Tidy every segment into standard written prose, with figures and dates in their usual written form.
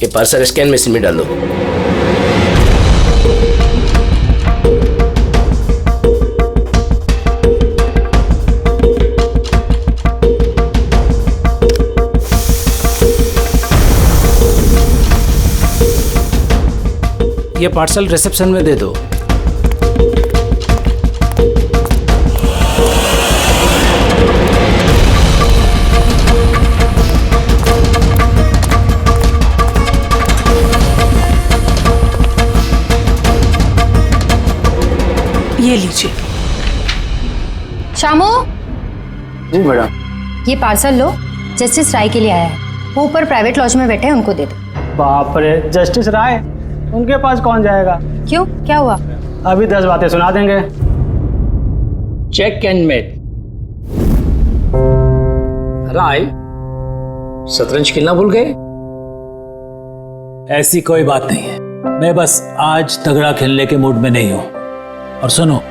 ये parcel scan machine में डाल दो। ये पार्सल रिसेप्शन में दे दो। ये लीजिए। शामू, जी मैडम। ये पार्सल लो, जस्टिस राय के लिए आया है। वो ऊपर प्राइवेट लॉज में बैठे हैं, उनको दे दो। बाप रे, जस्टिस राय उनके पास कौन जाएगा? क्यों, क्या हुआ? अभी 10 बातें सुना देंगे। Check and met. राय, शतरंज खेलना भूल गए? ऐसी कोई बात नहीं है, मैं बस आज तगड़ा खेलने के मूड में नहीं हूं। और सुनो,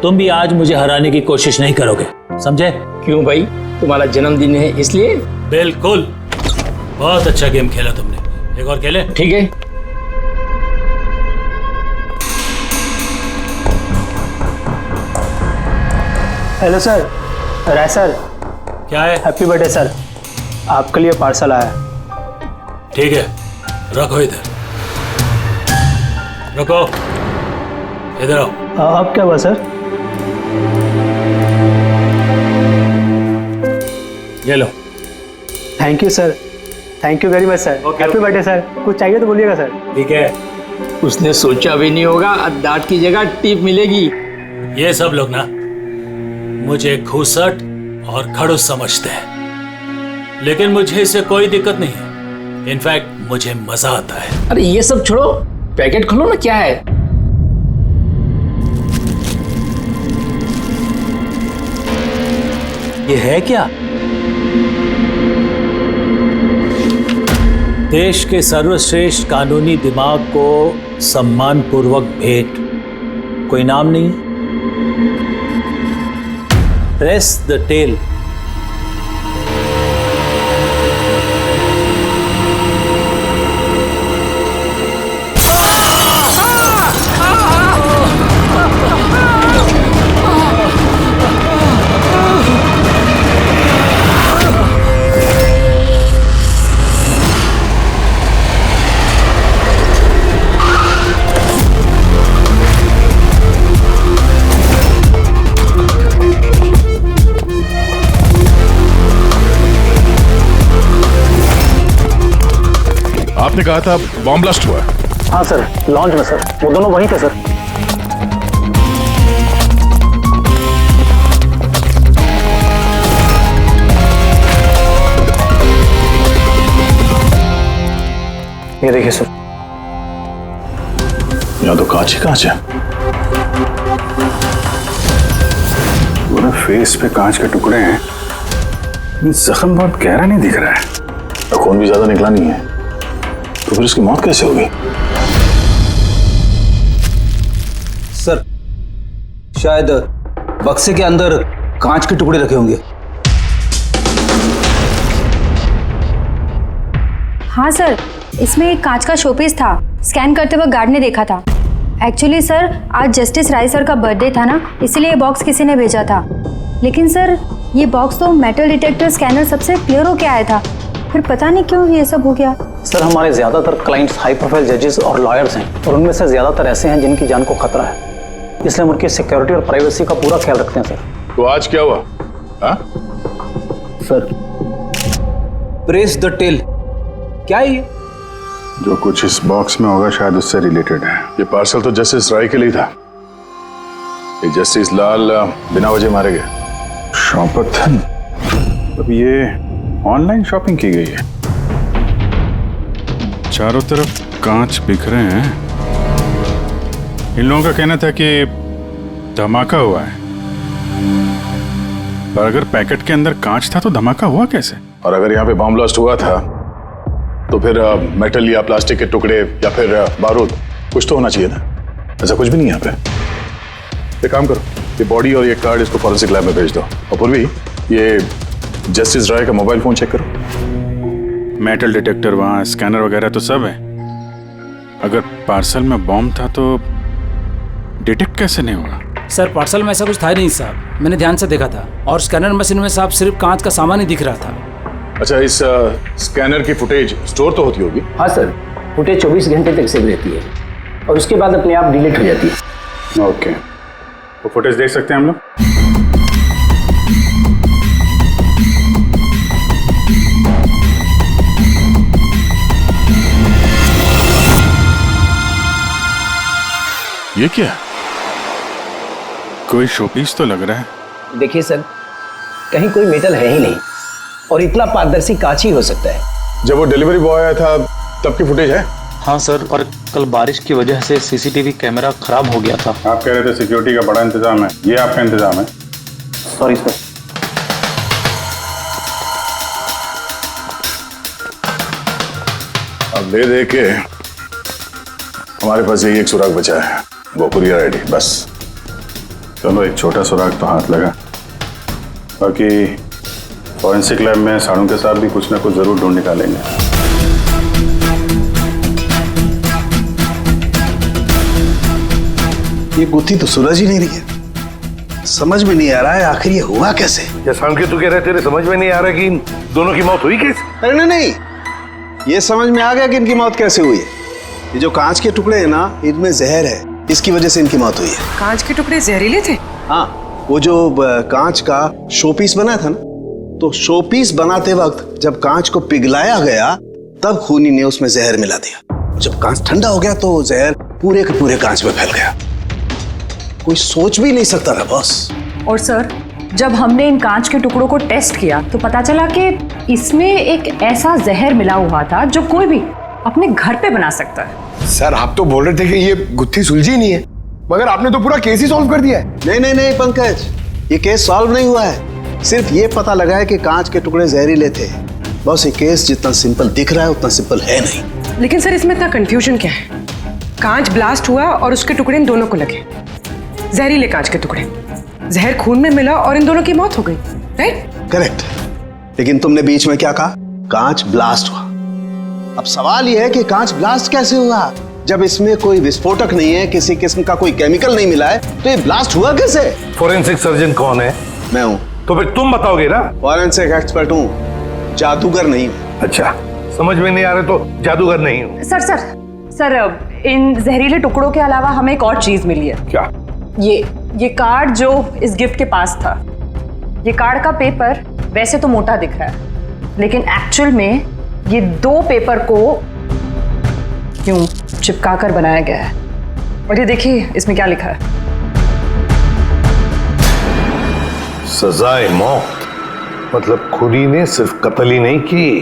तुम भी आज मुझे हराने की कोशिश नहीं करोगे, समझे? क्यों भाई, तुम्हारा जन्मदिन है इसलिए? बिल्कुल, बहुत अच्छा गेम खेला तुमने। एक और खेले? ठीक है। हेलो सर, राय सर। क्या है? हैप्पी बर्थडे सर, आपके लिए पार्सल आया। ठीक है, रखो इधर, रखो इधर आओ। अब क्या हुआ सर? ये लो। Thank you sir, thank you very much sir. Happy birthday sir. कुछ चाहिए तो बोलिएगा सर। ठीक है। उसने सोचा भी नहीं होगा डांट की जगह टिप मिलेगी। ये सब लोग ना मुझे घूसट और खड़ूस समझते हैं, लेकिन मुझे इससे कोई दिक्कत नहीं है। इनफैक्ट मुझे मजा आता है। अरे ये सब छोड़ो, पैकेट खोलो ना, क्या है? ये है क्या? देश के सर्वश्रेष्ठ कानूनी दिमाग को सम्मान पूर्वक भेंट। कोई नाम नहीं? प्रेस द टेल। आपने कहा था बॉम्ब ब्लास्ट हुआ। हाँ सर, लॉन्च में सर। वो दोनों वहीं थे सर। ये देखिए सर। यहाँ तो कांच ही कांच है। पूरे फेस पे कांच के टुकड़े हैं। जख्म बहुत गहरा नहीं दिख रहा है, खून भी ज्यादा निकला नहीं है, तो फिर इसकी मौत कैसे होगी? सर, शायद बक्से के अंदर कांच के टुकड़े रखे होंगे। हाँ सर, इसमें एक कांच का शोपीस था। स्कैन करते वक्त गार्ड ने देखा था। एक्चुअली सर, आज जस्टिस राय सर का बर्थडे था ना, इसलिए ये बॉक्स किसी ने भेजा था। लेकिन सर, ये बॉक्स तो मेटल डिटेक्टर स्कैनर सबसे क्लियर होके आया था, फिर पता नहीं क्यों ये सब हो गया। सर, हमारे ज्यादातर क्लाइंट्स हाई प्रोफाइल जजेस और लॉयर्स हैं, और उनमें से ज्यादातर ऐसे हैं जिनकी जान को खतरा है, इसलिए हम उनकी सिक्योरिटी और प्राइवेसी का पूरा ख्याल रखते हैं सर। तो आज क्या हुआ? हाँ? सर, प्रेस द टेल, क्या है ये? जो कुछ इस बॉक्स में होगा शायद उससे रिलेटेड है। ये पार्सल तो जस्टिस राय के लिए था। ये जस्टिस लाल बिना वजह मारे गए। शॉपथन, अब ये ऑनलाइन शॉपिंग की गई है। चारों तरफ कांच बिखरे हैं। इन लोगों का कहना था कि धमाका हुआ है, पर अगर पैकेट के अंदर कांच था तो धमाका हुआ कैसे? और अगर यहाँ पे बॉम्ब ब्लास्ट हुआ था तो फिर मेटल या प्लास्टिक के टुकड़े या फिर बारूद कुछ तो होना चाहिए था। ऐसा कुछ भी नहीं है यहाँ पे। एक काम करो, ये बॉडी और ये कार्ड इसको फॉरेंसिक लैब में भेज दो। और पूर्वी, ये जस्टिस राय का मोबाइल फोन चेक करो। मेटल डिटेक्टर वहाँ, स्कैनर वगैरह तो सब है। अगर पार्सल में बॉम्ब था तो डिटेक्ट कैसे नहीं हुआ? सर पार्सल में ऐसा कुछ था ही नहीं साहब, मैंने ध्यान से देखा था। और स्कैनर मशीन में साहब सिर्फ कांच का सामान ही दिख रहा था। अच्छा, इस स्कैनर की फुटेज स्टोर तो होती होगी? हाँ सर, फुटेज 24 घंटे तक सेव रहती है और उसके बाद अपने आप डिलीट हो जाती है। ओके, वो फुटेज देख सकते हैं हम लोग? ये क्या? कोई शोपीस तो लग रहा है। देखिए सर, कहीं कोई मेटल है ही नहीं और इतना पारदर्शी कांच ही हो सकता है। जब वो डिलीवरी बॉय आया था तब की फुटेज है? हाँ सर, और कल बारिश की वजह से सीसीटीवी कैमरा खराब हो गया था। आप कह रहे थे सिक्योरिटी का बड़ा इंतजाम है, ये आपका इंतजाम है? Sorry sir. अब दे के हमारे पास यही एक सुराग बचा है, वो कुरियर आईडी, बस। चलो, एक छोटा सुराग तो हाथ लगा। बाकी फॉरेंसिक लैब में साड़ों के साथ भी कुछ ना कुछ जरूर ढूंढ निकालेंगे। ये गुत्थी तो सूरज ही नहीं रही है। समझ में नहीं आ रहा है आखिर ये हुआ कैसे। जैसा कि तू कह रहे तेरे समझ में नहीं आ रहा कि इन दोनों की मौत हुई कैसे? अरे नहीं, ये समझ में आ गया कि इनकी मौत कैसे हुई है। ये जो कांच के टुकड़े हैं ना, इनमें जहर है, इसकी वजह से इनकी मौत हुई है। कांच के टुकड़े जहरीले थे? हाँ, वो जो कांच का शोपीस बना था ना, तो शोपीस बनाते वक्त जब कांच को पिघलाया गया तब खूनी ने उसमें जहर मिला दिया। जब कांच ठंडा हो गया तो जहर पूरे के पूरे कांच में फैल गया। कोई सोच भी नहीं सकता था बॉस। और सर, जब हमने इन कांच के टुकड़ों को टेस्ट किया तो पता चला कि इसमें एक ऐसा जहर मिला हुआ था जो कोई भी अपने घर पे बना सकता है। सर, आप तो बोल रहे थे कि ये गुत्थी सुलझी नहीं है, मगर आपने तो पूरा केस ही सॉल्व कर दिया है। नहीं नहीं नहीं पंकज, ये केस सॉल्व नहीं हुआ है। सिर्फ ये पता लगा है कि कांच के टुकड़े जहरीले थे। बस ये केस जितना सिंपल दिख रहा है उतना सिंपल है नहीं। लेकिन सर, इसमें इतना कंफ्यूजन क्या है? कांच ब्लास्ट हुआ और उसके टुकड़े इन दोनों को लगे, जहरीले कांच के टुकड़े। जहर खून में मिला और इन दोनों की मौत हो गई, राइट? करेक्ट। लेकिन तुमने बीच में क्या कहा? कांच ब्लास्ट हुआ। अब सवाल यह है कि कांच ब्लास्ट कैसे हुआ? जब इसमें कोई विस्फोटक नहीं है, किसी किस्म का कोई केमिकल नहीं मिला है, तो ये ब्लास्ट हुआ कैसे? फोरेंसिक सर्जन कौन है? मैं हूं। तो फिर तुम बताओगे ना। फॉरेंसिक एक्सपर्ट हूं, जादूगर नहीं हूं। अच्छा, समझ में नहीं आ रहा तो जादूगर नहीं हूं। सर, इन जहरीले टुकड़ों के अलावा हमें एक और चीज मिली है। क्या? ये कार्ड जो इस गिफ्ट के पास था, ये कार्ड का पेपर वैसे तो मोटा दिख रहा है, लेकिन एक्चुअल में ये 2 पेपर को यूं चिपका कर बनाया गया है। और ये देखिए इसमें क्या लिखा है। सजाए मौत, मतलब खूनी ने सिर्फ कत्ल ही नहीं की,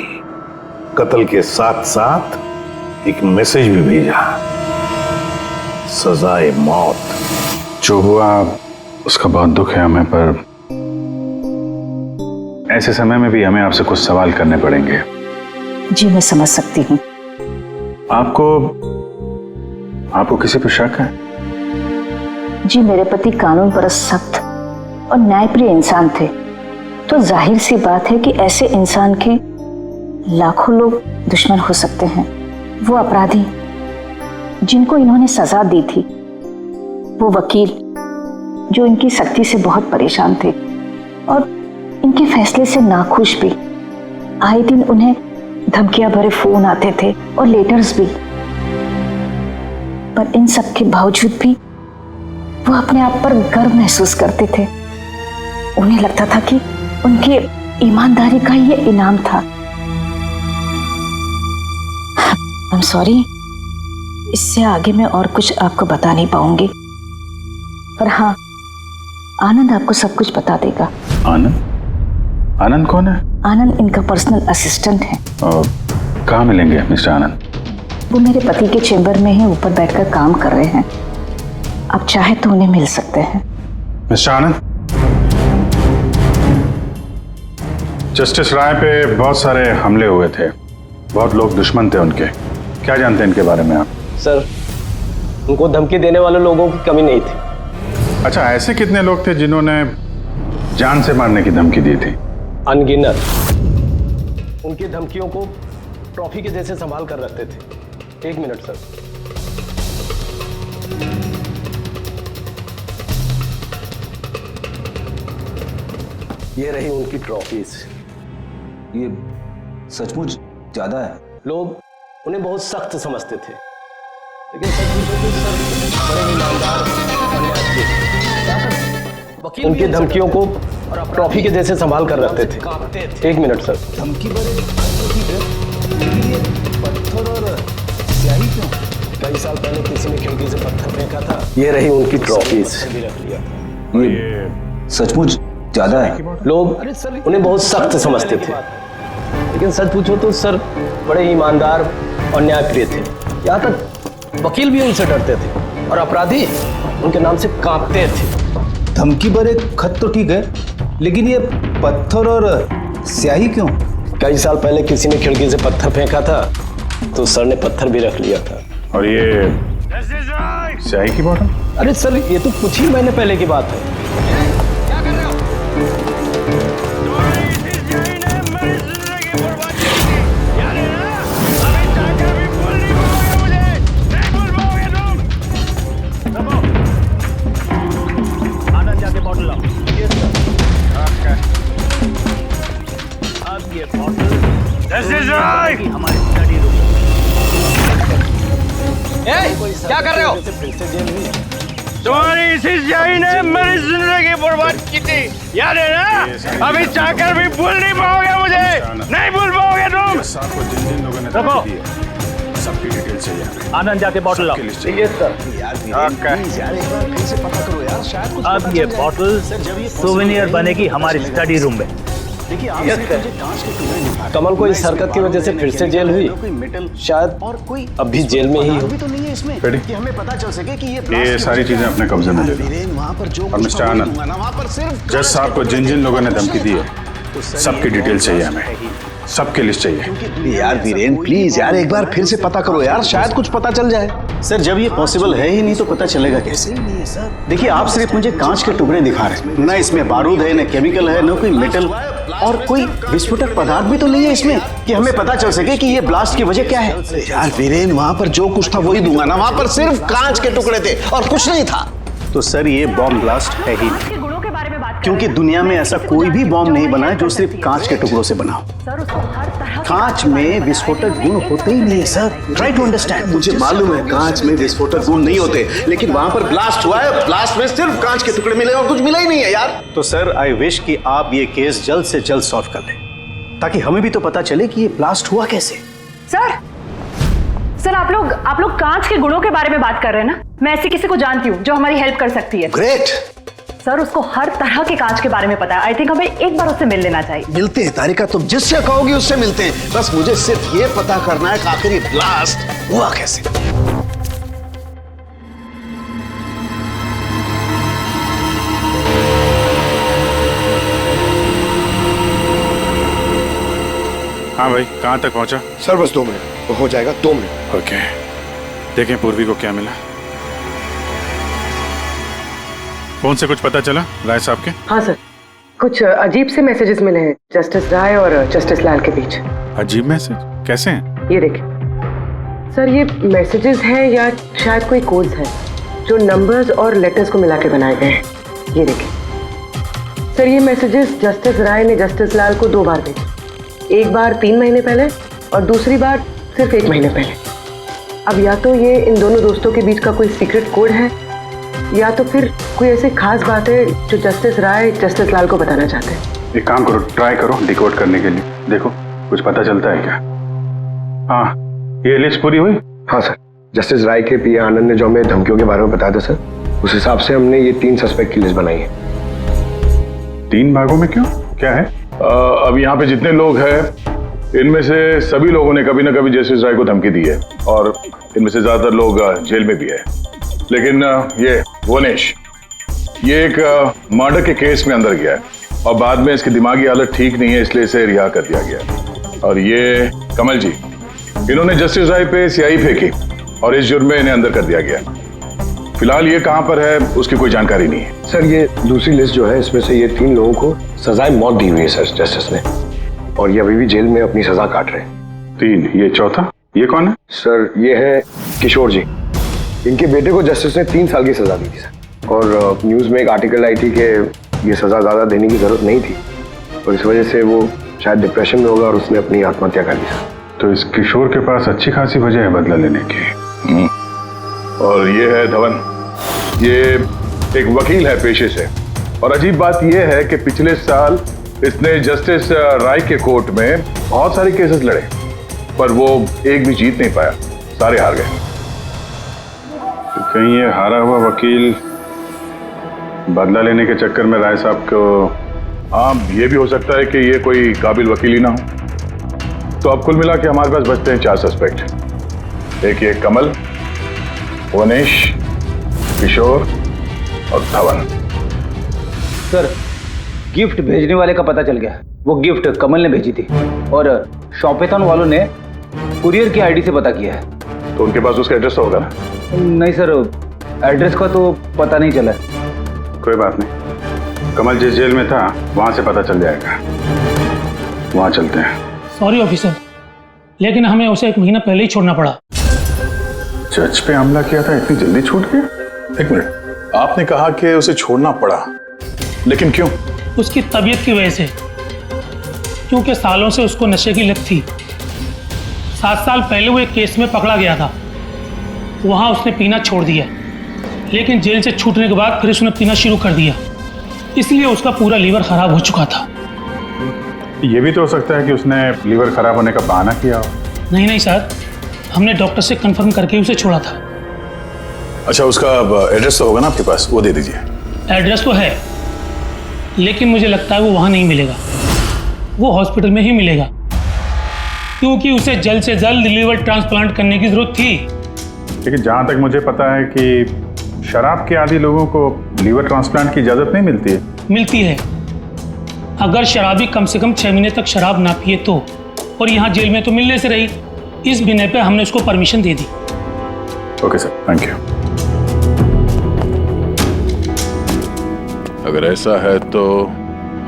कत्ल के साथ साथ एक मैसेज भी भेजा, सजाए मौत। जो हुआ उसका बहुत दुख है हमें, पर ऐसे समय में भी हमें आपसे कुछ सवाल करने पड़ेंगे। जी मैं समझ सकती हूँ। आपको किसी पर शक है? जी मेरे पति कानून पर सख्त और न्यायप्रिय इंसान थे, तो जाहिर सी बात है कि ऐसे इंसान के लाखों लोग दुश्मन हो सकते हैं। वो अपराधी जिनको इन्होंने सजा दी थी, वो वकील जो इनकी सख्ती से बहुत परेशान थे और इनके फैसले से नाखुश भी, आए दिन उन्हें धमकियां भरे फोन आते थे और लेटर्स भी। पर इन सब के बावजूद भी वो अपने आप पर गर्व महसूस करते थे। उन्हें लगता था कि उनकी ईमानदारी का ये इनाम था। I'm sorry, इससे आगे मैं और कुछ आपको बता नहीं पाऊंगी, पर हाँ, आनंद आपको सब कुछ बता देगा। आनंद? आनंद कौन है? आनंद इनका पर्सनल असिस्टेंट है। कहाँ मिलेंगे मिस्टर आनंद? वो मेरे पति के चेंबर में ही ऊपर बैठकर काम कर रहे हैं। आप चाहे तो उन्हें मिल सकते हैं। मिस्टर आनंद, जस्टिस राय पे बहुत सारे हमले हुए थे, बहुत लोग दुश्मन थे उनके। क्या जानते हैं इनके बारे में आप? सर, उनको धमकी देने वाले लोगों की कमी नहीं थी। अच्छा, ऐसे कितने लोग थे जिन्होंने जान से मारने की धमकी दी थी? अनगिनत। उनकी धमकियों को ट्रॉफी के जैसे संभाल कर रखते थे। 1 मिनट सर। ये रही उनकी ट्रॉफीज। ये सचमुच ज्यादा है। लोग उन्हें बहुत सख्त समझते थे, लेकिन सच पूछो तो सर बड़े ईमानदार वकील उनकी धमकियों को ट्रॉफी के जैसे संभाल कर रखते थे। 1 मिनट सर। धमकी भरे पत्थर और स्याही क्यों? कई साल पहले किसी ने खिड़की से पत्थर फेंका था। ये रही उनकी ट्रॉफीज। ये सचमुच ज्यादा है। लोग उन्हें बहुत सख्त समझते थे, लेकिन सच पूछो तो सर बड़े ईमानदार और न्यायप्रिय थे। यहाँ तक वकील भी उनसे डरते थे और अपराधी उनके नाम से कांपते थे। धमकी भरे खत तो ठीक है, लेकिन ये पत्थर और स्याही क्यों? कई साल पहले किसी ने खिड़की से पत्थर फेंका था, तो सर ने पत्थर भी रख लिया था। और ये स्याही की बॉटल? अरे सर, ये तो कुछ ही महीने पहले की बात है। क्या कर रहे हो? तुम्हारी इसी स्याही ने मेरी जिंदगी बर्बाद की थी, याद है ना? अभी चाहकर भी भूल नहीं पाओगे मुझे, नहीं भूल पाओगे तुम। जिन लोगों ने धमकी दी है, सबकी डिटेल चाहिए। आनंद जाके बॉटल लाओ। अब ये बॉटल सोवेनियर बनेगी हमारी स्टडी रूम में। कमल को इस हरकत की वजह से फिर से जेल हुई, शायद अब भी जेल में ही हो। कि हमें पता चल सके कि ये सारी चीजें अपने कब्जे में ले लो। और मिस्टर आनंद, जज साहब को जिन जिन लोगों ने धमकी दी है, सबकी डिटेल चाहिए हमें, सबकी लिस्ट चाहिए। यार वीरेन प्लीज यार, एक बार फिर से पता करो यार, शायद कुछ पता चल जाए। सर जब ये पॉसिबल है ही नहीं तो पता चलेगा कैसे? देखिए आप सिर्फ मुझे कांच के टुकड़े दिखा रहे हैं, ना इसमें बारूद है, न केमिकल है, न कोई मेटल और कोई विस्फोटक पदार्थ भी तो नहीं है इसमें कि हमें पता चल सके कि ये ब्लास्ट की वजह क्या है। यार वीरेन, वहां पर जो कुछ था वही दूंगा ना, वहां पर सिर्फ कांच के टुकड़े थे और कुछ नहीं था। तो सर ये बॉम्ब ब्लास्ट है ही नहीं, क्योंकि दुनिया में ऐसा कोई भी बॉम्ब नहीं बना है जो सिर्फ कांच के टुकड़ों से बना हो। कांच में विस्फोटक गुण होते ही नहीं है सर, ट्राई टू अंडरस्टैंड। मुझे मालूम है कांच में विस्फोटक गुण नहीं होते, लेकिन वहां पर ब्लास्ट हुआ है, ब्लास्ट में सिर्फ कांच के टुकड़े मिले और कुछ मिला ही नहीं है यार। तो सर आई विश कि आप ये केस जल्द से जल्द सॉल्व कर लें, ताकि हमें भी तो पता चले कि ये ब्लास्ट हुआ कैसे। सर आप लोग कांच के गुणों के बारे में बात कर रहे हैं ना? मैं ऐसी किसी को जानती हूँ जो हमारी हेल्प कर सकती है। ग्रेट सर, उसको हर तरह के कांच के बारे में पता है। आई थिंक हमें एक बार उससे मिल लेना चाहिए। मिलते हैं तारिका, तुम जिससे कहोगी उससे मिलते हैं। बस मुझे सिर्फ ये पता करना है कि आखिर ये ब्लास्ट हुआ कैसे। हाँ भाई, कहाँ तक पहुँचा? सर बस 2 मिनट, हो जाएगा 2 मिनट। ओके, देखें पूर्वी को क्या मिला। फोन से कुछ पता चला राय साहब के? हाँ सर, कुछ अजीब से मैसेजेस मिले हैं जस्टिस राय और जस्टिस लाल के बीच। अजीब मैसेज? कैसे हैं? ये देखिए सर, ये मैसेजेस हैं या शायद कोई कोड्स हैं जो नंबर्स और लेटर्स को मिला के बनाए गए हैं। ये देखिए सर, ये मैसेजेस जस्टिस राय ने जस्टिस लाल को 2 बार भेजे, एक बार 3 महीने पहले और दूसरी बार सिर्फ 1 महीने पहले। अब या तो ये इन दोनों दोस्तों के बीच का कोई सीक्रेट कोड है, या तो फिर कोई ऐसी खास बात है जो जस्टिस राय जस्टिस लाल को बताना चाहते हैं। एक काम करो, ट्राई करो डिकोड करने के लिए, देखो कुछ पता चलता है क्या। हाँ, ये लिस्ट पूरी हुई? हाँ सर, जस्टिस राय के पीए आनंद ने जो हमें धमकियों के बारे में बताया था सर, उस हिसाब से हमने ये 3 सस्पेक्ट की लिस्ट बनाई है। 3 भागों में क्यों, क्या है? अब यहाँ पे जितने लोग हैं इनमें से सभी लोगों ने कभी ना कभी जस्टिस राय को धमकी दी है और इनमें से ज्यादातर लोग जेल में भी है। लेकिन ये वनेश, ये एक मर्डर के केस में अंदर गया है और बाद में इसकी दिमागी हालत ठीक नहीं है, इसलिए इसे रिहा कर दिया गया। और ये कमल जी, इन्होंने जस्टिस राय पे स्याही फेंकी और इस जुर्म में इन्हें अंदर कर दिया गया। फिलहाल ये कहाँ पर है उसकी कोई जानकारी नहीं है। सर ये दूसरी लिस्ट जो है, इसमें से ये 3 लोगों को सजाए मौत दी हुई है सर जस्टिस ने, और ये अभी भी जेल में अपनी सजा काट रहे हैं। 3, ये चौथा, ये कौन है? सर ये है किशोर जी। इनके बेटे को जस्टिस ने 3 साल की सजा दी थी सर, और न्यूज़ में एक आर्टिकल आई थी कि ये सजा ज़्यादा देने की ज़रूरत नहीं थी, और इस वजह से वो शायद डिप्रेशन में होगा और उसने अपनी आत्महत्या कर ली सर। तो इस किशोर के पास अच्छी खासी वजह है बदला लेने की। और ये है धवन, ये एक वकील है पेशे से, और अजीब बात यह है कि पिछले साल इसने जस्टिस राय के कोर्ट में बहुत सारे केसेस लड़े, पर वो एक भी जीत नहीं पाया, सारे हार गए। तो कहीं ये हारा हुआ वकील बदला लेने के चक्कर में राय साहब को, हाँ ये भी हो सकता है कि ये कोई काबिल वकील ही ना हो। तो अब कुल मिला के हमारे पास बचते हैं 4 सस्पेक्ट। एक ये कमल, वनेश, किशोर और धवन। सर गिफ्ट भेजने वाले का पता चल गया। वो गिफ्ट कमल ने भेजी थी और शॉपेथॉन वालों ने कुरियर की आईडी से पता किया है। तो उनके पास उसका एड्रेस तो होगा ना? नहीं सर, एड्रेस का तो पता नहीं चला। कोई बात नहीं, कमल जिस जेल में था वहां से पता चल जाएगा, वहां चलते हैं। सॉरी ऑफिसर, लेकिन हमें उसे 1 महीना पहले ही छोड़ना पड़ा। जज पे हमला किया था, इतनी जल्दी छूट गया? 1 मिनट, आपने कहा कि उसे छोड़ना पड़ा, लेकिन क्यों? उसकी तबीयत की वजह से, क्योंकि सालों से उसको नशे की लत थी। 7 साल पहले वो एक केस में पकड़ा गया था, वहां उसने पीना छोड़ दिया, लेकिन जेल से छूटने के बाद फिर उसने पीना शुरू कर दिया, इसलिए उसका पूरा लीवर खराब हो चुका था। ये भी तो हो सकता है कि उसने लीवर खराब होने का बहाना किया हो। नहीं नहीं सर, हमने डॉक्टर से कंफर्म करके उसे छोड़ा था। अच्छा, उसका एड्रेस तो होगा ना आपके पास, वो दे दीजिए। एड्रेस तो है, लेकिन मुझे लगता है वो वहां नहीं मिलेगा, वो हॉस्पिटल में ही मिलेगा, क्योंकि उसे जल्द से जल्द लीवर ट्रांसप्लांट करने की जरूरत थी। लेकिन जहां तक मुझे पता है कि शराब के आदी लोगों को लीवर ट्रांसप्लांट की इजाजत नहीं मिलती है। मिलती है, अगर शराबी कम से कम 6 महीने तक शराब ना पिए तो, और यहाँ जेल में तो मिलने से रही, इस बिना पे हमने उसको permission they the. Okay sir, thank you. अगर ऐसा है तो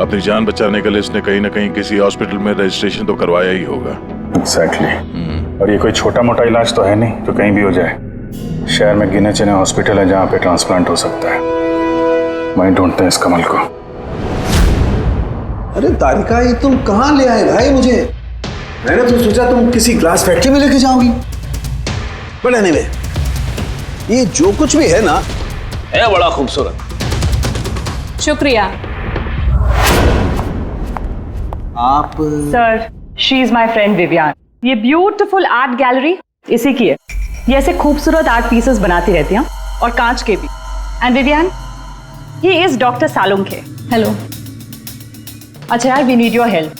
अपनी जान बचाने के लिए इसने कहीं ना कहीं किसी हॉस्पिटल में रजिस्ट्रेशन तो करवाया ही होगा। एग्जैक्टली। और ये कोई छोटा मोटा इलाज तो है नहीं जो कहीं भी हो जाए। शहर में गिने चुने हॉस्पिटल है जहाँ पे ट्रांसप्लांट हो सकता है, वहीं ढूंढते हैं इस कमल को। अरे तारिका, ये तुम कहाँ ले आए भाई मुझे? मैंने तो सोचा तुम किसी ग्लास फैक्ट्री में लेके जाओगी। बट एनीवे, ये जो कुछ भी है ना, है बड़ा खूबसूरत। शुक्रिया। आप sir, she is my friend Vivian. ये ब्यूटीफुल आर्ट गैलरी इसी की है। ये ऐसे खूबसूरत आर्ट पीसेस बनाती रहती हैं, और कांच के भी। And Vivian, he is doctor Salunkhe. Hello. अच्छा यार, वी नीड योर हेल्प।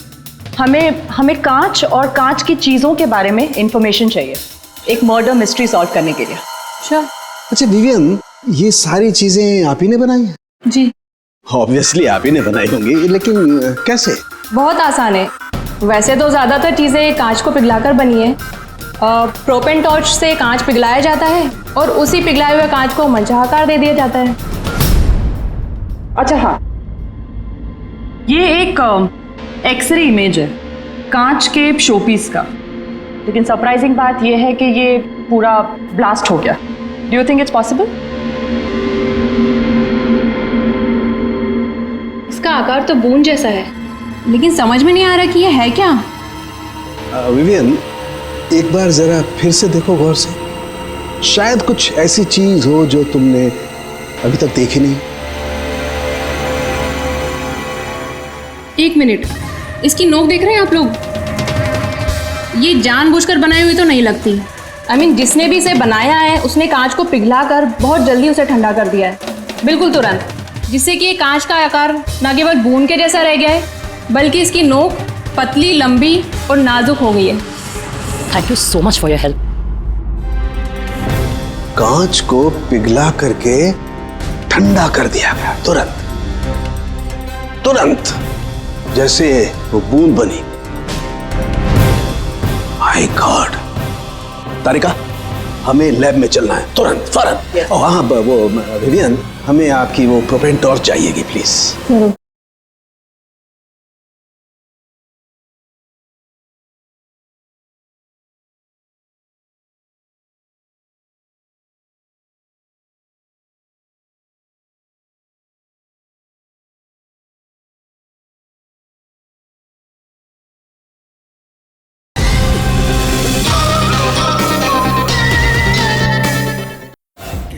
हमें कांच और कांच की चीजों के बारे में इंफॉर्मेशन चाहिए, एक मर्डर मिस्ट्री सॉल्व करने के लिए। अच्छा विवियन, ये सारी चीजें आप ही ने बनाई हैं? जी ऑब्वियसली आप ही ने बनाई होंगी, लेकिन कैसे? बहुत आसान है। वैसे तो ज़्यादातर चीज़ें कांच को पिघलाकर बनी है। प्रोपेन टॉर्च से कांच पिघलाया जाता है और उसी पिघलाए हुए कांच को मनचाहा आकार दे दिया जाता है। अच्छा हाँ, ये एक एक्सरे इमेज है कांच के शोपीस का, लेकिन सरप्राइजिंग बात यह है कि ये पूरा ब्लास्ट हो गया। Do you think it's possible? इसका आकार तो बूंद जैसा है, लेकिन समझ में नहीं आ रहा कि ये है क्या। विवियन, एक बार जरा फिर से देखो गौर से, शायद कुछ ऐसी चीज हो जो तुमने अभी तक देखी नहीं। एक मिनट, इसकी नोक देख रहे हैं आप लोग? ये जानबूझकर बनाई हुई तो नहीं लगती। I mean, जिसने भी इसे बनाया है उसने कांच को पिघलाकर बहुत जल्दी उसे ठंडा कर दिया है, बिल्कुल तुरंत, जिससे कि ये कांच का आकार न केवल बूंद के जैसा रह गया है, बल्कि इसकी नोक पतली, लंबी और नाजुक हो गई है। Thank you so much for your help. कांच को पिघला करके ठंडा कर दिया गया, तुरंत तुरंत, जैसे वो बूंद बनी। My God. तारिका, हमें लैब में चलना है तुरंत, फौरन। हाँ, वो विवियन, हमें आपकी वो प्रोपेन टॉर्च चाहिएगी प्लीज।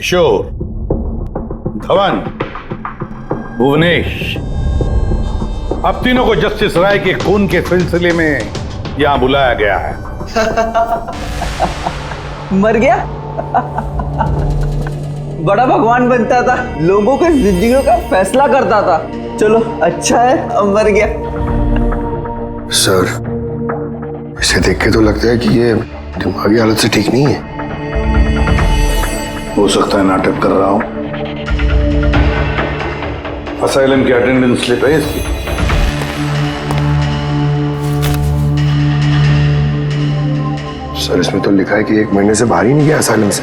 किशोर, धवन, भुवनेश, अब तीनों को जस्टिस राय के खून के सिलसिले में यहां बुलाया गया है। मर गया? बड़ा भगवान बनता था, लोगों के जिंदगियों का फैसला करता था। चलो अच्छा है अब मर गया। सर, इसे देख के तो लगता है कि ये दिमागी हालत से ठीक नहीं है। हो सकता है नाटक कर रहा हूं। असाइलम की अटेंडेंस स्लिप है इसकी। सर, इसमें तो लिखा है कि 1 महीने से बाहर ही नहीं गया असाइलम से।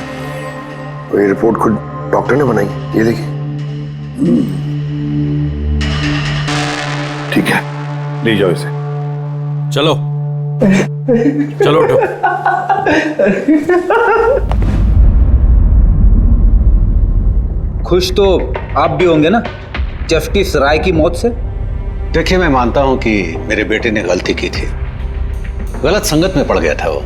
ये रिपोर्ट खुद डॉक्टर ने बनाई, ये देखिए। ठीक है, ले जाओ इसे। चलो चलो उठो। खुश तो आप भी होंगे ना जस्टिस राय की मौत से? देखिए, मैं मानता हूं कि मेरे बेटे ने गलती की थी, गलत संगत में पड़ गया था वो,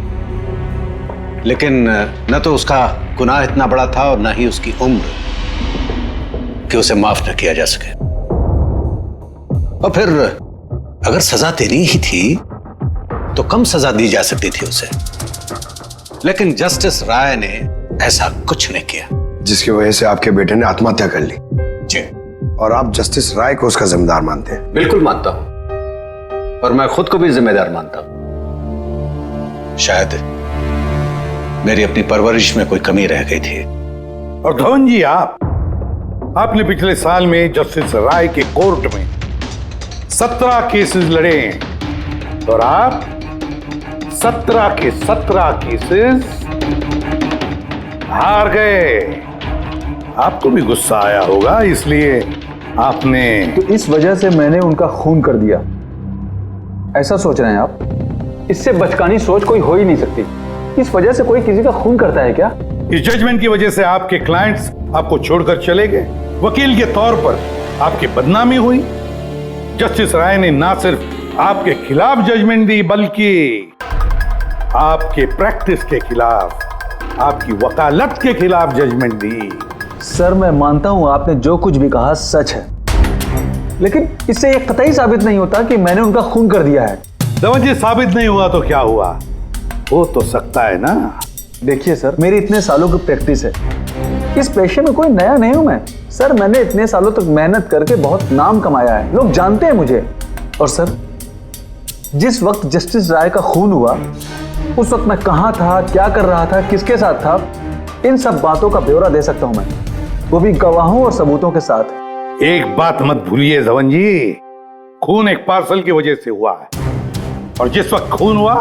लेकिन न तो उसका गुनाह इतना बड़ा था और न ही उसकी उम्र कि उसे माफ न किया जा सके। और फिर अगर सजा देनी ही थी तो कम सजा दी जा सकती थी उसे, लेकिन जस्टिस राय ने ऐसा कुछ नहीं किया, जिसकी वजह से आपके बेटे ने आत्महत्या कर ली। जी। और आप जस्टिस राय को उसका जिम्मेदार मानते हैं? बिल्कुल मानता हूं, और मैं खुद को भी जिम्मेदार मानता हूं। शायद मेरी अपनी परवरिश में कोई कमी रह गई थी। और धवन जी, आपने पिछले साल में जस्टिस राय के कोर्ट में 17 केसेस लड़े हैं, और आप 17 के 17 केसेस हार गए। आपको भी गुस्सा आया होगा, इसलिए आपने तो इस वजह से मैंने उनका खून कर दिया, ऐसा सोच रहे हैं आप? इससे बचकानी सोच कोई हो ही नहीं सकती। इस वजह से कोई किसी का खून करता है क्या? इस जजमेंट की वजह से आपके क्लाइंट्स आपको छोड़कर चले गए। वकील के तौर पर आपकी बदनामी हुई। जस्टिस राय ने ना सिर्फ आपके खिलाफ जजमेंट दी, बल्कि आपके प्रैक्टिस के खिलाफ, आपकी वकालत के खिलाफ जजमेंट दी। सर, मैं मानता हूं आपने जो कुछ भी कहा सच है, लेकिन इससे यह कतई साबित नहीं होता कि मैंने उनका खून कर दिया है। धवन जी, साबित नहीं हुआ तो क्या हुआ? हो तो सकता है ना। देखिए सर, मेरी इतने सालों की प्रैक्टिस है, इस पेशे में कोई नया नहीं हूं मैं। सर, मैंने इतने सालों तक मेहनत करके बहुत नाम कमाया है, लोग जानते हैं मुझे। और सर, जिस वक्त जस्टिस राय का खून हुआ, उस वक्त मैं कहां था, क्या कर रहा था, किसके साथ था, इन सब बातों का ब्यौरा दे सकता हूं मैं, वो भी गवाहों और सबूतों के साथ। एक बात मत भूलिए धवन जी, खून एक पार्सल की वजह से हुआ है, और जिस वक्त खून हुआ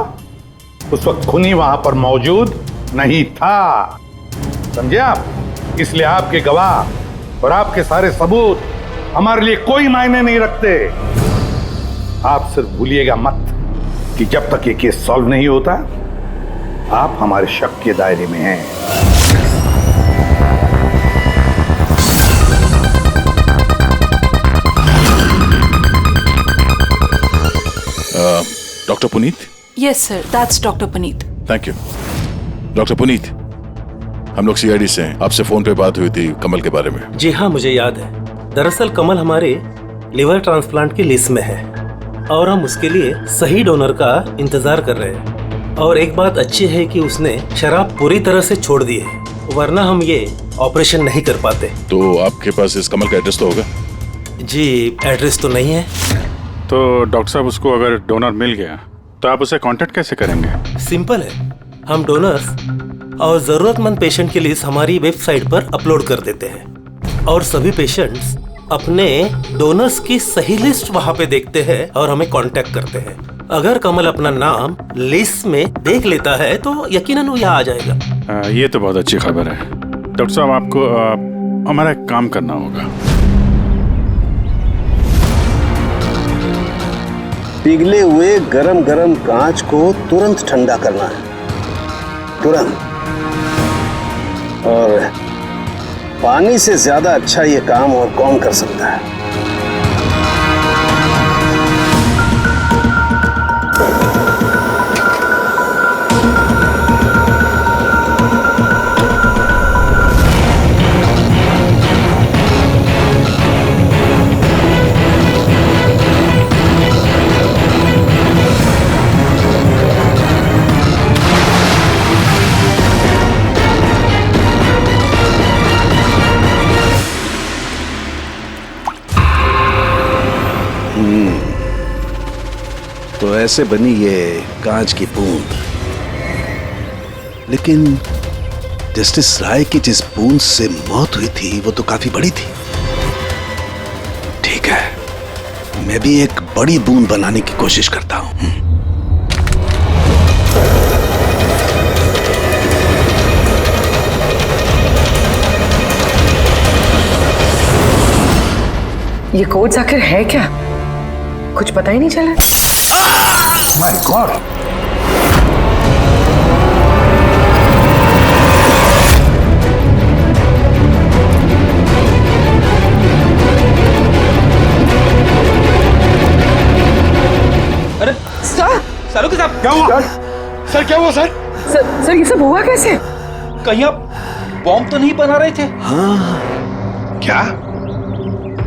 उस वक्त खूनी वहां पर मौजूद नहीं था, समझे आप? इसलिए आपके गवाह और आपके सारे सबूत हमारे लिए कोई मायने नहीं रखते। आप सिर्फ भूलिएगा मत कि जब तक ये केस सॉल्व नहीं होता, आप हमारे शक के दायरे में हैं। Doctor Puneet? Yes sir, that's doctor Puneet. Thank you. Doctor Puneet, हम लोग सीआईडी से हैं, आपसे फोन पे बात हुई थी कमल के बारे में। जी हाँ, मुझे याद है। दरअसल कमल हमारे लिवर ट्रांसप्लांट की लिस्ट में है, और हम उसके लिए सही डोनर का इंतजार कर रहे हैं। और एक बात अच्छी है कि उसने शराब पूरी तरह से छोड़ दी है, वरना हम ये ऑपरेशन नहीं कर पाते। तो आपके पास इस कमल का एड्रेस तो होगा? जी, एड्रेस तो नहीं है। तो डॉक्टर साहब, उसको अगर डोनर मिल गया तो आप उसे कांटेक्ट कैसे करेंगे? सिंपल है, हम डोनर्स और जरूरतमंद पेशेंट की लिस्ट हमारी वेबसाइट पर अपलोड कर देते हैं, और सभी पेशेंट्स अपने डोनर्स की सही लिस्ट वहां पे देखते हैं और हमें कांटेक्ट करते हैं। अगर कमल अपना नाम लिस्ट में देख लेता है तो यकीनन वो यहाँ आ जाएगा। ये तो बहुत अच्छी खबर है। डॉक्टर साहब, आपको हमारा एक काम करना होगा। पिघले हुए गरम गरम कांच को तुरंत ठंडा करना है, तुरंत। और पानी से ज्यादा अच्छा ये काम और कौन कर सकता है? ऐसे बनी ये कांच की बूंद, लेकिन जस्टिस राय की जिस बूंद से मौत हुई थी वो तो काफी बड़ी थी। ठीक है, मैं भी एक बड़ी बूंद बनाने की कोशिश करता हूं। ये कोड्स आखिर है क्या? कुछ पता ही नहीं चला। My God! अरे सर, सालू साहब क्या हुआ? सर क्या हुआ सर? सर ये सब हुआ कैसे? कहीं आप बॉम्ब तो नहीं बना रहे थे? हाँ। क्या?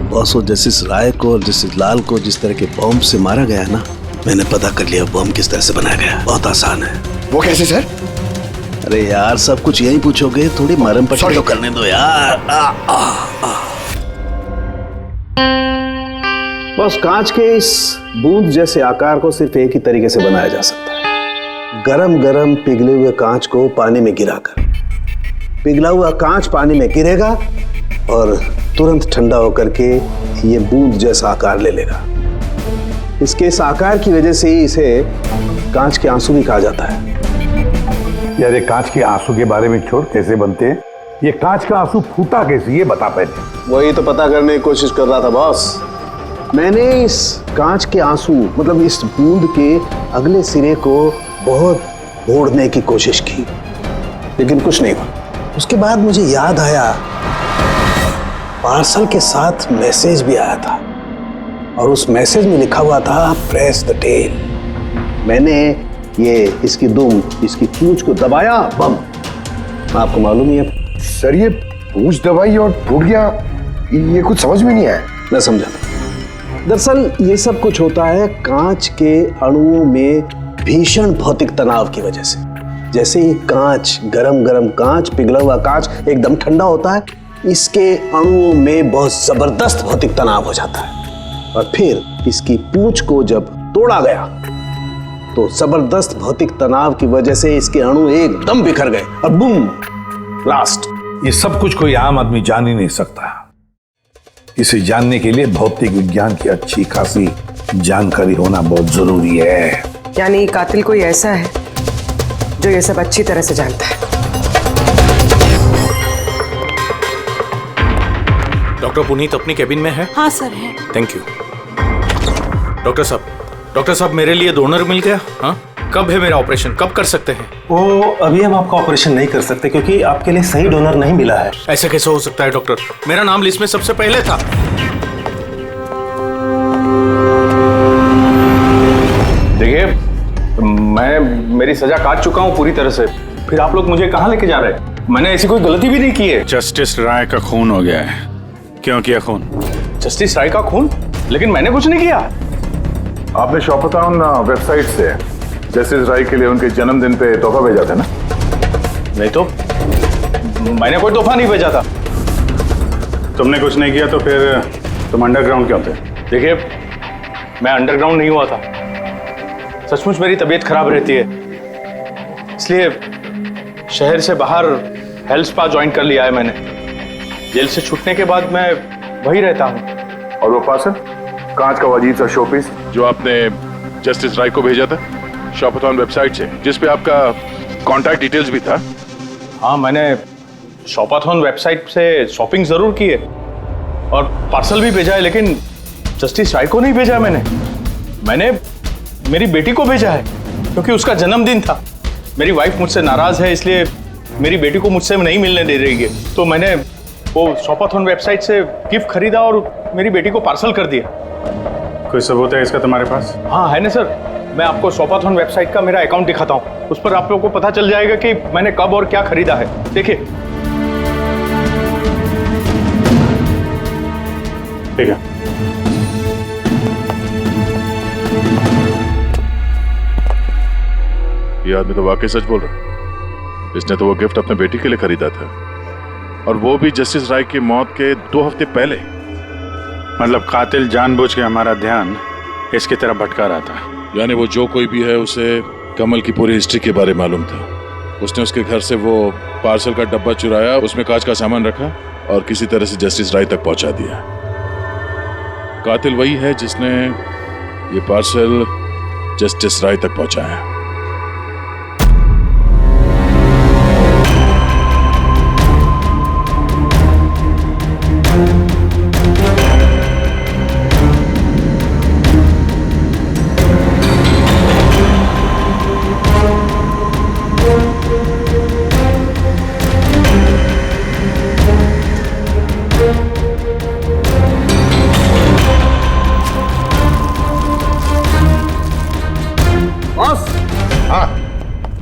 बॉस, वो जस्टिस राय को और जस्टिस लाल को जिस तरह के बॉम्ब से मारा गया है ना, मैंने पता कर लिया बॉम्ब किस तरह से बनाया गया। बहुत आसान है। वो कैसे सर? अरे यार, सब कुछ यही पूछोगे, थोड़ी मरम पट्टी तो करने दो यार। बस कांच के इस बूंद जैसे आकार को सिर्फ एक ही तरीके से बनाया जा सकता है, गरम गरम पिघले हुए कांच को पानी में गिराकर। पिघला हुआ कांच पानी में गिरेगा और तुरंत ठंडा होकर के ये बूंद जैसा आकार ले लेगा। इसके इस आकार की वजह से ही इसे कांच के आंसू भी कहा जाता है। यार, ये कांच के आंसू के बारे में छोड़, कैसे बनते हैं? ये कांच का आंसू फूटा कैसे, ये बता पहले। वही तो पता करने की कोशिश कर रहा था बॉस। मैंने इस कांच के आंसू मतलब इस बूंद के अगले सिरे को बहुत मोड़ने की कोशिश की, लेकिन कुछ नहीं हुआ। उसके बाद मुझे याद आया, पार्सल के साथ मैसेज भी आया था और उस मैसेज में लिखा हुआ था प्रेस द टेल। मैंने ये इसकी दुम, इसकी पूंछ को दबाया, बम। आपको मालूम ही है सर, ये पूंछ दबाई और फूट गया, ये कुछ समझ में नहीं आया। मैं समझा। दरअसल ये सब कुछ होता है कांच के अणुओं में भीषण भौतिक तनाव की वजह से। जैसे ही कांच, गरम गरम कांच, पिघला हुआ कांच एकदम ठंडा होता है, इसके अणुओं में बहुत जबरदस्त भौतिक तनाव हो जाता है और फिर इसकी पूंछ को जब तोड़ा गया तो जबरदस्त भौतिक तनाव की वजह से इसके अणु एकदम बिखर गए और बूम, ब्लास्ट। ये सब कुछ कोई आम आदमी जान ही नहीं सकता। इसे जानने के लिए भौतिक विज्ञान की अच्छी खासी जानकारी होना बहुत जरूरी है। यानी कातिल कोई ऐसा है जो ये सब अच्छी तरह से जानता है। डॉक्टर पुनीत अपनी केबिन में है? हाँ सर है। Thank you. डॉक्टर साहब मेरे लिए डोनर मिल गया? हाँ, कब है मेरा ऑपरेशन, कब कर सकते हैं? वो अभी हम आपका ऑपरेशन नहीं कर सकते क्योंकि आपके लिए सही डोनर नहीं मिला है। ऐसे कैसे हो सकता है डॉक्टर? मेरा नाम लिस्ट में सबसे पहले था। देखिए, मेरी सजा काट चुका हूँ पूरी तरह से, फिर आप लोग मुझे कहाँ लेके जा रहे हैं? मैंने ऐसी कोई गलती भी नहीं की है। जस्टिस राय का खून हो गया है। क्यों किया खून? जस्टिस राय का खून? लेकिन मैंने कुछ नहीं किया। आपने शॉपटाउन वेबसाइट से जस्टिस राय के लिए उनके जन्मदिन पे तोहफा भेजा था ना? नहीं तो मैंने कोई तोहफा नहीं भेजा था। तुमने कुछ नहीं किया तो फिर तुम अंडरग्राउंड क्यों थे? देखिए, मैं अंडरग्राउंड नहीं हुआ था। सचमुच मेरी तबीयत खराब रहती है, इसलिए शहर से बाहर हेल्थ स्पा ज्वाइन कर लिया है मैंने। जेल से छूटने के बाद मैं वही रहता हूँ। और वो पार्सल, कांच का अजीब सा शोपीस जो आपने जस्टिस राय को भेजा था शॉपटाउन वेबसाइट से, जिसपे आपका कॉन्टैक्ट डिटेल्स भी था? हाँ, मैंने शॉपटाउन वेबसाइट से शॉपिंग जरूर की है और पार्सल भी भेजा है, लेकिन जस्टिस राय को नहीं भेजा। मैंने मेरी बेटी को भेजा है क्योंकि उसका जन्मदिन था। मेरी वाइफ मुझसे नाराज है, इसलिए मेरी बेटी को मुझसे नहीं मिलने दे रही है, तो मैंने वो शॉपटाउन वेबसाइट से गिफ्ट खरीदा और मेरी बेटी को पार्सल कर दिया। कोई सबूत है इसका तुम्हारे पास? हाँ है ना सर, मैं आपको शॉपटाउन वेबसाइट का मेरा अकाउंट दिखाता हूँ, उस पर आप लोगों को पता चल जाएगा कि मैंने कब और क्या खरीदा है। देखिए। ठीक है। ये आदमी तो वाकई सच बोल रहा है। इसने तो वो गिफ्ट अपने बेटी के लिए खरीदा था, और वो भी जस्टिस राय की मौत के 2 हफ्ते पहले। मतलब कातिल जानबूझ के हमारा ध्यान इसकी तरफ भटका रहा था। यानी वो जो कोई भी है उसे कमल की पूरी हिस्ट्री के बारे में मालूम था। उसने उसके घर से वो पार्सल का डब्बा चुराया, उसमें कांच का सामान रखा और किसी तरह से जस्टिस राय तक पहुंचा दिया। कातिल वही है जिसने ये पार्सल जस्टिस राय तक पहुंचाया।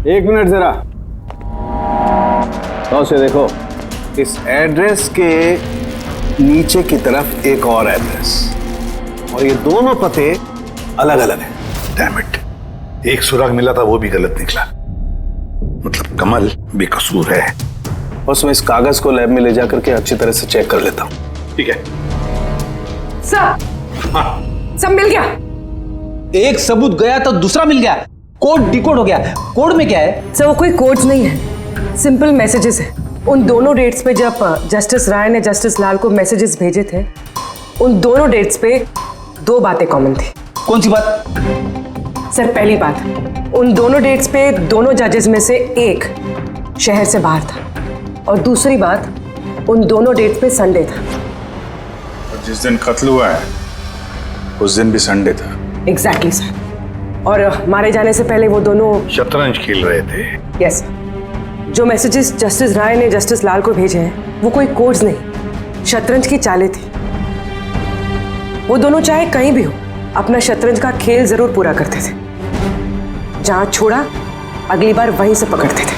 एक मिनट जरा, तो से देखो, इस एड्रेस के नीचे की तरफ एक और एड्रेस, और ये दोनों पते अलग अलग हैं। डैम इट, एक सुराग मिला था वो भी गलत निकला। मतलब कमल बेकसूर है। बस मैं इस कागज को लैब में ले जाकर के अच्छी तरह से चेक कर लेता हूँ। ठीक है सर। सब मिल गया। एक सबूत गया तो दूसरा मिल गया, कोड डिकोड हो गया। कोड में क्या है? सर वो कोई कोड्स नहीं है, सिंपल मैसेजेस है। उन दोनों डेट्स पे जब जस्टिस राय ने जस्टिस लाल को मैसेजेस भेजे थे, उन दोनों डेट्स पे दो बातें कॉमन थी। कौन सी बात? सर पहली बात, उन दोनों डेट्स पे दोनों जजेस में से एक शहर से बाहर था, और दूसरी बात, उन दोनों डेट्स पे संडे था। और जिस दिन कत्ल हुआ है उस दिन भी संडे था। Exactly sir. और मारे जाने से पहले वो दोनों शतरंज खेल रहे थे। यस। जो मैसेजेस जस्टिस राय ने जस्टिस लाल को भेजे हैं वो कोई कोड्स नहीं, शतरंज की चालें थी। वो दोनों चाहे कहीं भी हो अपना शतरंज का खेल जरूर पूरा करते थे। जहां छोड़ा अगली बार वहीं से पकड़ते थे।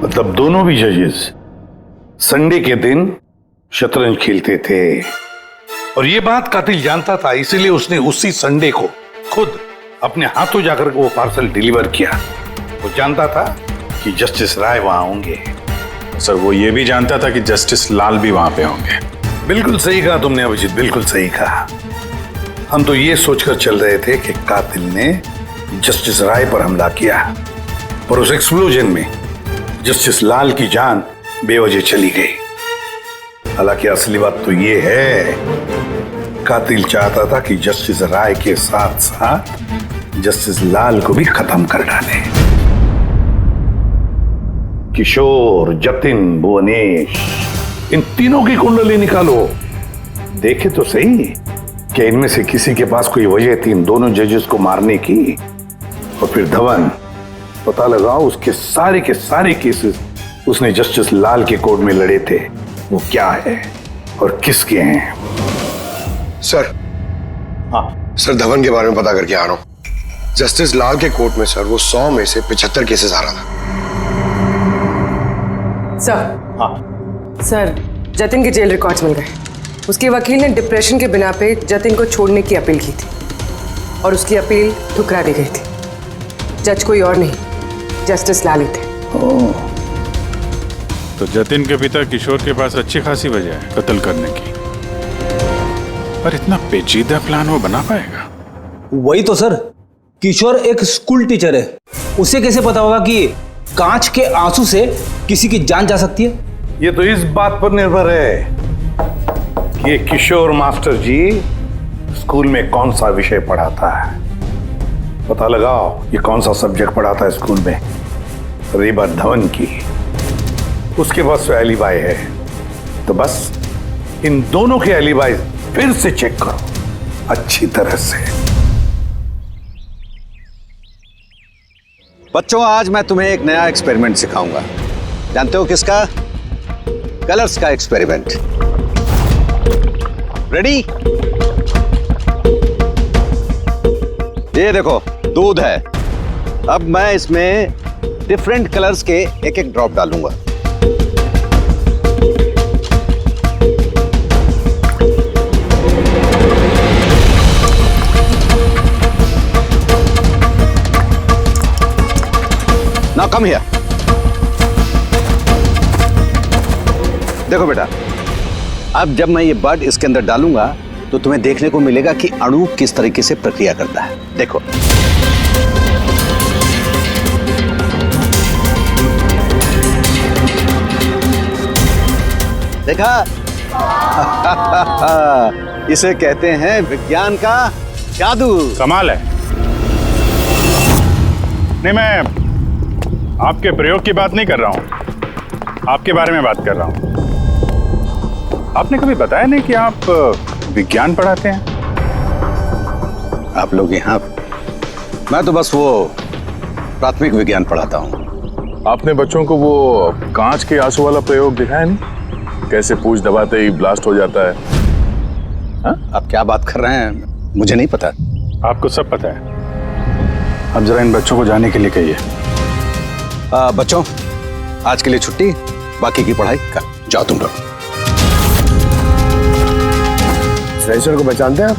मतलब दोनों भी जजेस संडे के दिन शतरंज खेलते थे, और ये बात कातिल जानता था, इसीलिए उसने उसी संडे को खुद अपने हाथों जाकर वो पार्सल डिलीवर किया। वो जानता था कि जस्टिस राय वहां होंगे। सर वो ये भी जानता था कि जस्टिस लाल भी वहां पे होंगे। बिल्कुल सही कहा तुमने अभिजीत, बिल्कुल सही कहा। हम तो ये सोचकर चल रहे थे कि कातिल ने जस्टिस राय पर हमला किया, पर उस एक्सप्लोजन में जस्टिस लाल की जान बेवजह चली गई। हालांकि असली बात तो ये है, कातिल चाहता था कि जस्टिस राय के साथ साथ जस्टिस लाल को भी खत्म कर डाले। किशोर, जतिन, भुवनेश, इन तीनों की कुंडली निकालो, देखे तो सही कि इनमें से किसी के पास कोई वजह थी इन दोनों जजेस को मारने की। और फिर धवन, पता लगाओ उसके सारे के सारे केसेस उसने जस्टिस लाल के कोर्ट में लड़े थे, वो क्या है और किसके हैं। सर, हाँ सर, धवन के बारे में पता करके आ रहा हूं। जस्टिस लाल के कोर्ट में सर वो 100 में से 75 केसेस आ रहा था। सर, हाँ सर, जतिन के जेल रिकॉर्ड्स मिल गए। उसके वकील ने डिप्रेशन के बिना पे जतिन को छोड़ने की अपील की थी, और उसकी अपील ठुकरा दी गई थी। जज कोई और नहीं, जस्टिस लाल ही थे। तो जतिन के पिता किशोर के पास अच्छी खासी वजह है कत्ल करने की, पर इतना पेचीदा प्लान वो बना पाएगा? वही तो सर, किशोर एक स्कूल टीचर है, उसे कैसे पता होगा कि कांच के आंसू से किसी की जान जा सकती है? ये तो इस बात पर निर्भर है कि ये किशोर मास्टर जी स्कूल में कौन सा विषय पढ़ाता है। पता लगाओ ये कौन सा सब्जेक्ट पढ़ाता है स्कूल में। रेबा धवन की, उसके पास तो एलिबाई है, तो बस इन दोनों के एलिबाई फिर से चेक करो अच्छी तरह से। बच्चों, आज मैं तुम्हें एक नया एक्सपेरिमेंट सिखाऊंगा। जानते हो किसका? कलर्स का एक्सपेरिमेंट। रेडी? ये देखो, दूध है। अब मैं इसमें डिफरेंट कलर्स के एक एक ड्रॉप डालूंगा। Now come here. देखो बेटा, अब जब मैं ये बड इसके अंदर डालूंगा तो तुम्हें देखने को मिलेगा कि अणु किस तरीके से प्रक्रिया करता है। देखो, देखा? इसे कहते हैं विज्ञान का जादू। कमाल है। नहीं, मैं आपके प्रयोग की बात नहीं कर रहा हूं, आपके बारे में बात कर रहा हूं। आपने कभी बताया नहीं कि आप विज्ञान पढ़ाते हैं? आप लोग यहाँ? मैं तो बस वो प्राथमिक विज्ञान पढ़ाता हूँ। आपने बच्चों को वो कांच के आंसू वाला प्रयोग दिखाया नहीं? कैसे पूछ दबाते ही ब्लास्ट हो जाता है। हाँ? आप क्या बात कर रहे हैं? मुझे नहीं पता। आपको सब पता है। अब जरा इन बच्चों को जाने के लिए कहिए। बच्चों, आज के लिए छुट्टी, बाकी की पढ़ाई कर जाओ तुम लोग। सर को पहचानते हैं आप?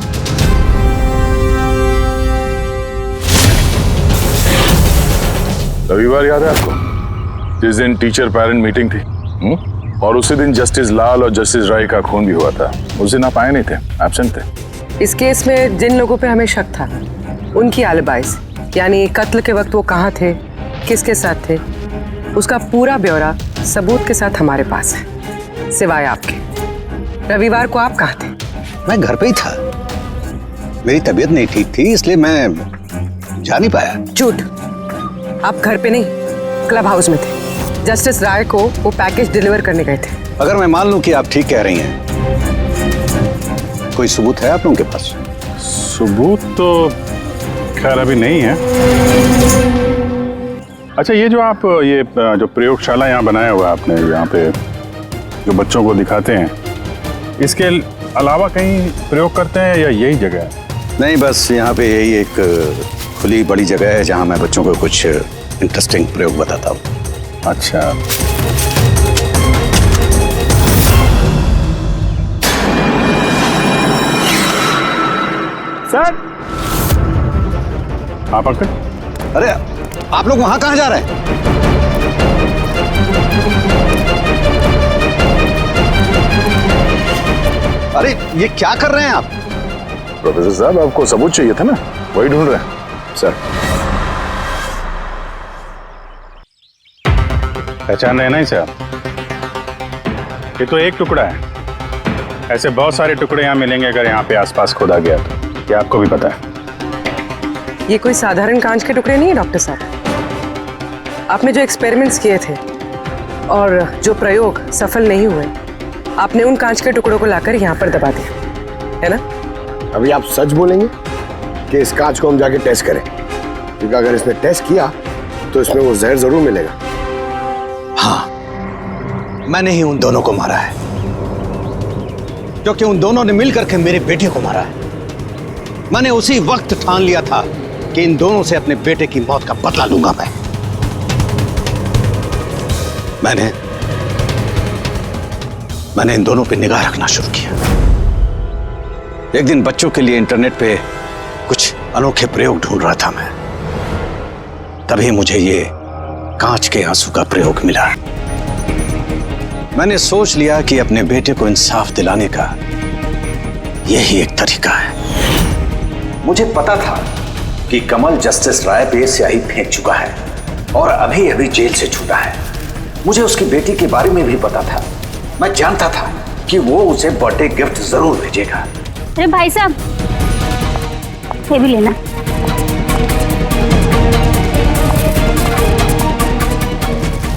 रविवार याद है आपको, जिस दिन टीचर पेरेंट मीटिंग थी? और उसी दिन जस्टिस लाल और जस्टिस राय का खून भी हुआ था। उस दिन आप आए नहीं थे, एब्सेंट थे। इस केस में जिन लोगों पे हमें शक था उनकी आलिबाइज, यानी कत्ल के वक्त वो कहाँ थे, किसके साथ थे, उसका पूरा ब्यौरा सबूत के साथ हमारे पास है, सिवाय आपके। रविवार को आप कहाँ थे? मैं घर पे ही था। मेरी तबीयत नहीं ठीक थी, इसलिए मैं जा नहीं पाया। झूठ। आप घर पे नहीं, क्लब हाउस में थे। जस्टिस राय को वो पैकेज डिलीवर करने गए थे। अगर मैं मान लूं कि आप ठीक कह रही हैं, कोई सबूत है आप लोगों के पास? सबूत तो खैर अभी नहीं है। अच्छा, ये जो आप जो प्रयोगशाला यहाँ बनाया हुआ है आपने, यहाँ पे जो बच्चों को दिखाते हैं, इसके अलावा कहीं प्रयोग करते हैं या यही जगह है? नहीं, बस यहाँ पे यही एक खुली बड़ी जगह है जहाँ मैं बच्चों को कुछ इंटरेस्टिंग प्रयोग बताता हूँ। अच्छा, सर आप अंकल? अरे आप लोग वहां कहाँ जा रहे हैं? अरे ये क्या कर रहे हैं आप? प्रोफेसर साहब, आपको सबूत चाहिए था ना, वही ढूंढ रहे हैं। सर, पहचान रहे ना इसे आप? ये तो एक टुकड़ा है, ऐसे बहुत सारे टुकड़े यहाँ मिलेंगे अगर यहाँ पे आसपास खोदा गया तो। क्या आपको भी पता है? ये कोई साधारण कांच के टुकड़े नहीं है डॉक्टर साहब। आपने जो एक्सपेरिमेंट्स किए थे और जो प्रयोग सफल नहीं हुए, आपने उन कांच के टुकड़ों को लाकर यहाँ पर दबा दिया, है ना? अभी आप सच बोलेंगे कि इस कांच को हम जाके टेस्ट करें? क्योंकि अगर इसने टेस्ट किया तो इसमें वो जहर जरूर मिलेगा। हाँ, मैंने ही उन दोनों को मारा है, क्योंकि उन दोनों ने मिलकर के मेरे बेटे को मारा है। मैंने उसी वक्त ठान लिया था कि इन दोनों से अपने बेटे की मौत का बदला लूंगा मैं। मैंने इन दोनों पे निगाह रखना शुरू किया। एक दिन बच्चों के लिए इंटरनेट पे कुछ अनोखे प्रयोग ढूंढ रहा था मैं, तभी मुझे ये कांच के आंसू का प्रयोग मिला। मैंने सोच लिया कि अपने बेटे को इंसाफ दिलाने का यही एक तरीका है। मुझे पता था कि कमल जस्टिस राय पे स्याही फेंक चुका है और अभी अभी जेल से छूटा है। मुझे उसकी बेटी के बारे में भी पता था। मैं जानता था कि वो उसे बर्थडे गिफ्ट जरूर भेजेगा। अरे भाई साहब, ये भी लेना।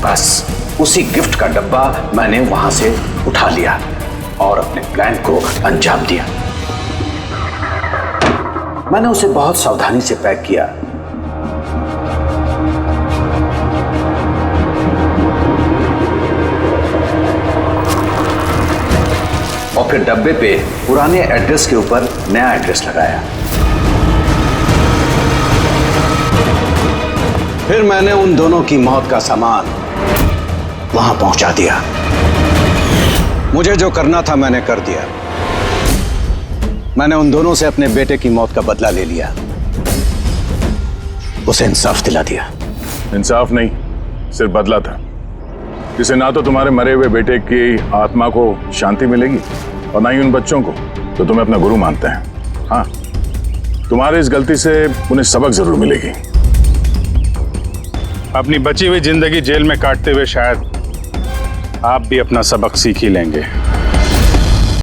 बस उसी गिफ्ट का डब्बा मैंने वहां से उठा लिया और अपने प्लान को अंजाम दिया। मैंने उसे बहुत सावधानी से पैक किया। और फिर डब्बे पे पुराने एड्रेस के ऊपर नया एड्रेस लगाया। फिर मैंने उन दोनों की मौत का सामान वहां पहुंचा दिया। मुझे जो करना था मैंने कर दिया। मैंने उन दोनों से अपने बेटे की मौत का बदला ले लिया, उसे इंसाफ दिला दिया। इंसाफ नहीं, सिर्फ बदला था, जिसे ना तो तुम्हारे मरे हुए बेटे की आत्मा को शांति मिलेगी और ना ही उन बच्चों को जो तुम्हें अपना गुरु मानते हैं। हाँ, तुम्हारी इस गलती से उन्हें सबक जरूर मिलेगी। अपनी बची हुई जिंदगी जेल में काटते हुए शायद आप भी अपना सबक सीख ही लेंगे।